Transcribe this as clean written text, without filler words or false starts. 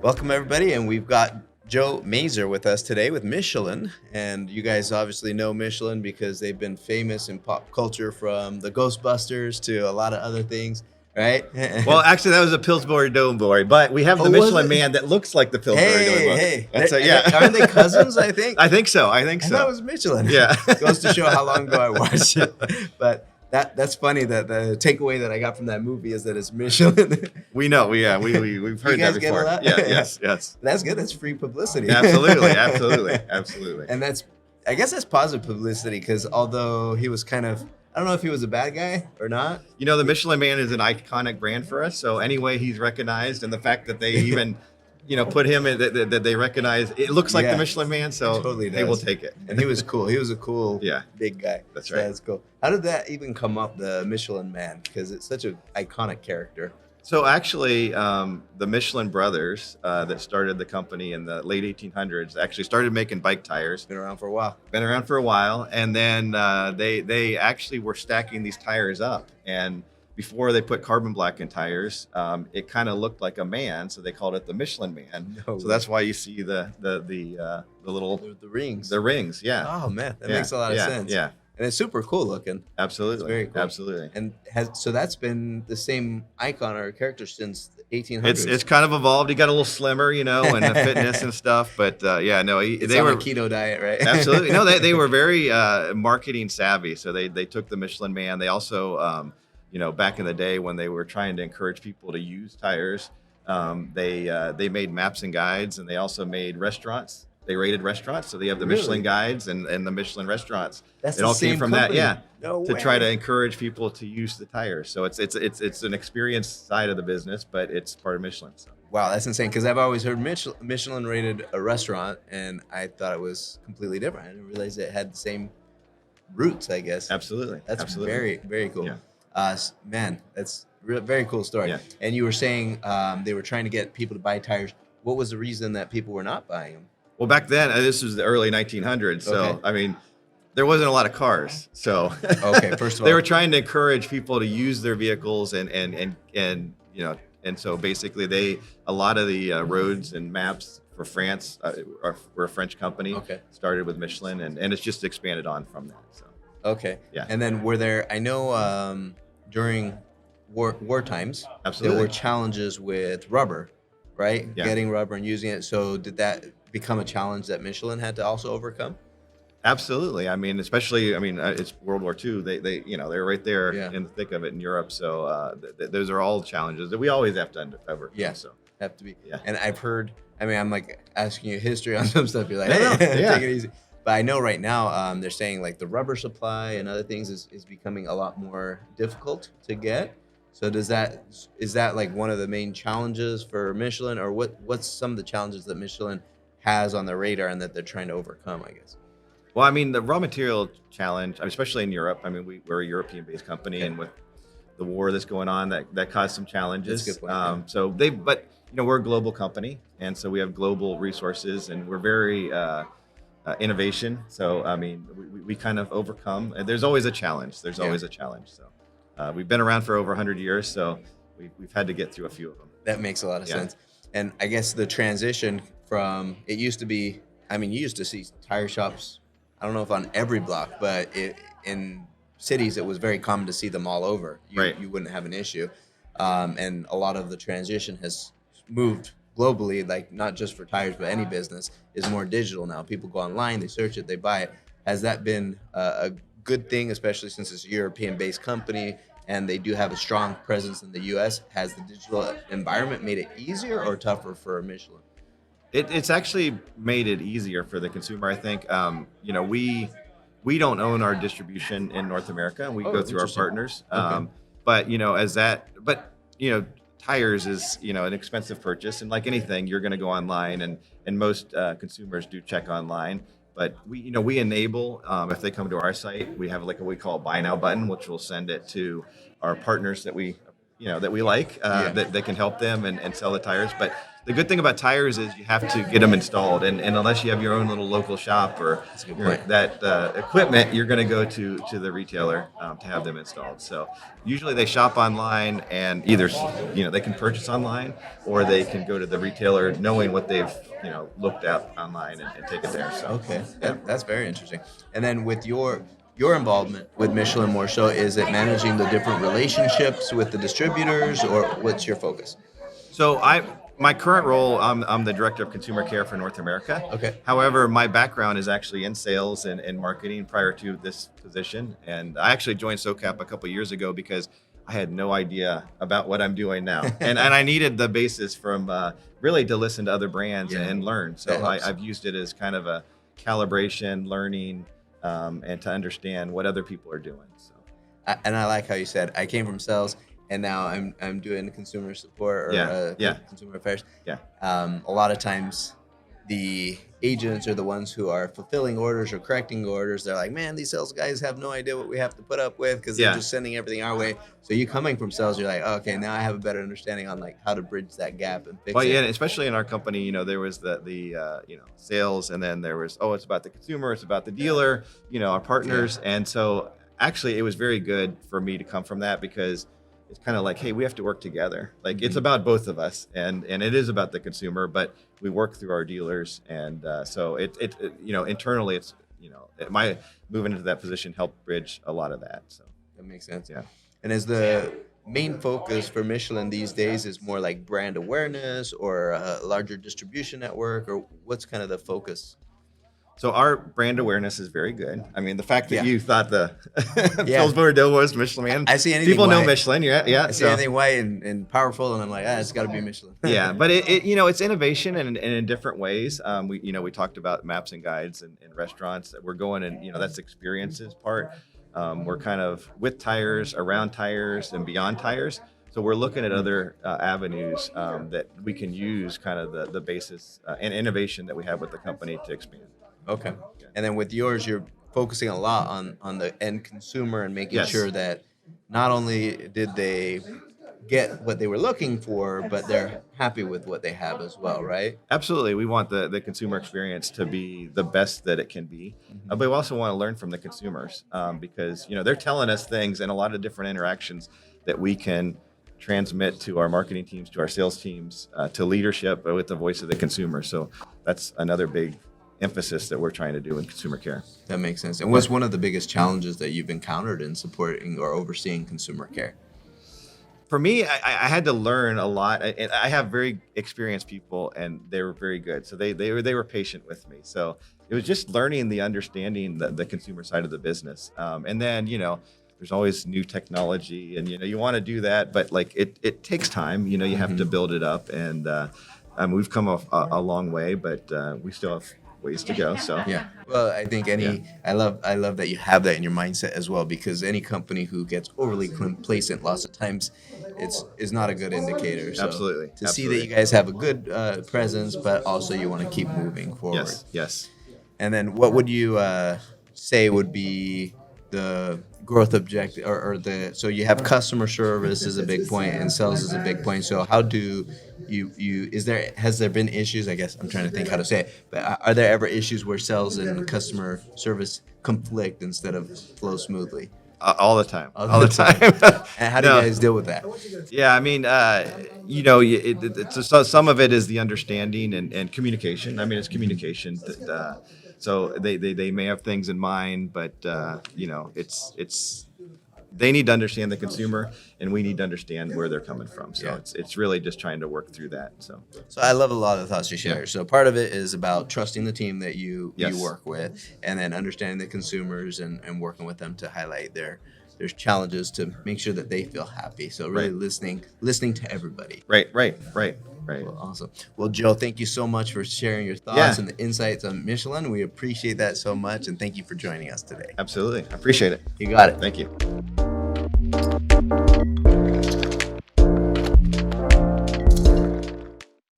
Welcome, everybody, and we've got Joe Mazur with us today with Michelin. And you guys obviously know Michelin because they've been famous in pop culture from the Ghostbusters to a lot of other things, right? Well, actually, that was a Pillsbury Doughboy, but we have the Oh, was Michelin it? Man that looks like the Pillsbury Doughboy. Hey, That's aren't they cousins? I think. I think so. I think I so. thought it was Michelin. Yeah. Goes to show how long ago I watched it. But that's funny that the takeaway that I got from that movie is that it's Michelin. We know. We've heard guys that get a before. lot? Yeah. Yes. That's good. That's free publicity. Absolutely. And I guess that's positive publicity because although he was kind of, I don't know if he was a bad guy or not. You know, the Michelin Man is an iconic brand for us. So anyway, he's recognized, and the fact that they even, put him in that they recognize, it looks like Yeah, the Michelin Man. So totally they will does. take it. And he was cool. He was a cool, Yeah. big guy. That's So right. that's cool. How did that even come up, the Michelin Man? Because it's such an iconic character. So actually, the Michelin brothers that started the company in the late 1800s actually started making bike tires. Been around for a while. Been around for a while, and then they actually were stacking these tires up. And before they put carbon black in tires, it kind of looked like a man, so they called it the Michelin Man. No So that's why you see the little The rings. the rings. Yeah, Oh, man. That Yeah, makes a lot of sense. Yeah, And it's super cool looking. absolutely, It's very cool. absolutely. And so that's been the same icon or character since the 1800s. It's kind of evolved. He got a little slimmer, and the fitness and stuff. But they on were a keto diet, right? absolutely no. They were very marketing savvy. So they took the Michelin Man. They also back in the day when they were trying to encourage people to use tires, they made maps and guides, and they also made restaurants. They rated restaurants, so they have the Really? Michelin guides and the Michelin restaurants. That's It the all same came from company? that, No to way. try to encourage people to use the tires. So it's an experience side of the business, but it's part of Michelin. So. Wow, that's insane. Because I've always heard Michelin rated a restaurant, and I thought it was completely different. I didn't realize it had the same roots, I guess. Absolutely, That's absolutely. very, very cool. Yeah. Man, that's very cool story. Yeah. And you were saying they were trying to get people to buy tires. What was the reason that people were not buying them? Well, back then, this was the early 1900s. So, Okay. I mean, there wasn't a lot of cars. So, Okay, first of all, they were trying to encourage people to use their vehicles and so basically a lot of the roads and maps for France were a French company. Okay. Started with Michelin and it's just expanded on from that. So, okay. Yeah. And then I know during war times, Absolutely. there were challenges with rubber, right? Yeah. Getting rubber and using it. So did that become a challenge that Michelin had to also overcome? absolutely. I mean, especially, it's World War II. They're right there Yeah. in the thick of it in Europe. So those are all challenges that we always have to overcome. Yeah. So. Have to be. Yeah. And I've heard, I'm like asking you history on some stuff. You're like, No, hey, yeah. take it easy. But I know right now they're saying like the rubber supply and other things is becoming a lot more difficult to get. So is that like one of the main challenges for Michelin, or what's some of the challenges that Michelin has on their radar and that they're trying to overcome, I guess? Well, the raw material challenge, especially in Europe. We're a European-based company, Okay. and with the war that's going on, that caused some challenges. That's a good point, But we're a global company, and so we have global resources, and we're very innovation. So we kind of overcome. And there's always a challenge. There's Yeah. always a challenge. So we've been around for over 100 years, so we've had to get through a few of them. That makes a lot of Yeah. sense. And I guess the transition from it used to be, you used to see tire shops, I don't know if on every block, but in cities, it was very common to see them all over. Right. You wouldn't have an issue. And a lot of the transition has moved globally, like not just for tires, but any business is more digital now. People go online, they search it, they buy it. Has that been a good thing, especially since it's a European-based company and they do have a strong presence in the U.S.? Has the digital environment made it easier or tougher for Michelin? It's actually made it easier for the consumer, I think. We don't own our distribution in North America. We Oh, go through our interesting. partners. Okay. Tires is an expensive purchase, and like anything, you're going to go online, and most consumers do check online. But we enable if they come to our site, we have like what we call a buy now button, which will send it to our partners that we that we like Yeah. that can help them and sell the tires. But the good thing about tires is you have to get them installed, and unless you have your own little local shop or That's a good point. that equipment, you're going to go to the retailer to have them installed. So usually they shop online, and either they can purchase online or they can go to the retailer knowing what they've looked at online and take it there. So Okay, yeah. that's very interesting. And then with your involvement with Michelin more so, is it managing the different relationships with the distributors, or what's your focus? So my current role, I'm the director of consumer care for North America. Okay. However, my background is actually in sales and marketing prior to this position, and I actually joined SOCAP a couple years ago because I had no idea about what I'm doing now, and I needed the basis from really to listen to other brands Yeah. and learn. So That helps. I've used it as kind of a calibration, learning, and to understand what other people are doing. So. And I like how you said I came from sales, and now I'm doing consumer support or Yeah. consumer affairs. Yeah. A lot of times, the agents are the ones who are fulfilling orders or correcting orders. They're like, man, these sales guys have no idea what we have to put up with because they're Yeah. just sending everything our way. So you coming from sales, you're like, okay, now I have a better understanding on like how to bridge that gap and fix Well, it. yeah, and especially in our company, there was the sales, and then there was it's about the consumer, it's about the dealer, our partners, and so actually it was very good for me to come from that because it's kind of like, hey, we have to work together. Like it's about both of us, and it is about the consumer, but we work through our dealers, and so it internally it's my moving into that position helped bridge a lot of that. So That makes sense. yeah. And is the main focus for Michelin these days is more like brand awareness or a larger distribution network, or what's kind of the focus? So our brand awareness is very good. I mean, the fact that Yeah. you thought the Yeah. Pillsbury Dill was Michelin Man. I see anything People know white. Michelin. Yeah. I see anything white and powerful, and I'm like, it's got to be Michelin. Yeah, but it's innovation and in different ways. We talked about maps and guides and restaurants that we're going, and that's the experiences part. We're kind of with tires, around tires, and beyond tires. So we're looking at other avenues that we can use, kind of the basis and innovation that we have with the company to expand. Okay. And then with yours, you're focusing a lot on the end consumer and making Yes. sure that not only did they get what they were looking for, but they're happy with what they have as well, right? Absolutely. We want the consumer experience to be the best that it can be. But we also want to learn from the consumers because, they're telling us things and a lot of different interactions that we can transmit to our marketing teams, to our sales teams, to leadership with the voice of the consumer. So that's another big emphasis that we're trying to do in consumer care. That makes sense. And what's one of the biggest challenges that you've encountered in supporting or overseeing consumer care? For me, I had to learn a lot, and I have very experienced people, and they were very good. So they were patient with me. So it was just learning the understanding the consumer side of the business, and then there's always new technology, and you want to do that, but like it takes time. You have to build it up, and we've come a long way, but we still have ways to go. So Yeah. Well, I think I love that you have that in your mindset as well, because any company who gets overly complacent lots of times is not a good indicator. So Absolutely. To see that Absolutely. you guys have a good presence, but also you want to keep moving forward. Yes. And then what would you say would be the growth objective so you have customer service is a big point and sales is a big point. So how do has there been issues? I guess I'm trying to think how to say it, but are there ever issues where sales and customer service conflict instead of flow smoothly? All the time. All the time. And how do No. you guys deal with that? Yeah, I mean, so some of it is the understanding and communication. I mean, it's communication. So they may have things in mind, but it's they need to understand the consumer, and we need to understand where they're coming from. So Yeah. it's really just trying to work through that. So So I love a lot of the thoughts you share. So part of it is about trusting the team that you Yes. work with, and then understanding the consumers and working with them to highlight their challenges to make sure that they feel happy. So really Right. listening to everybody. right. Well, awesome. Well, Joe, thank you so much for sharing your thoughts Yeah. and the insights on Michelin. We appreciate that so much, and thank you for joining us today. Absolutely, I appreciate it. You got it. Thank you.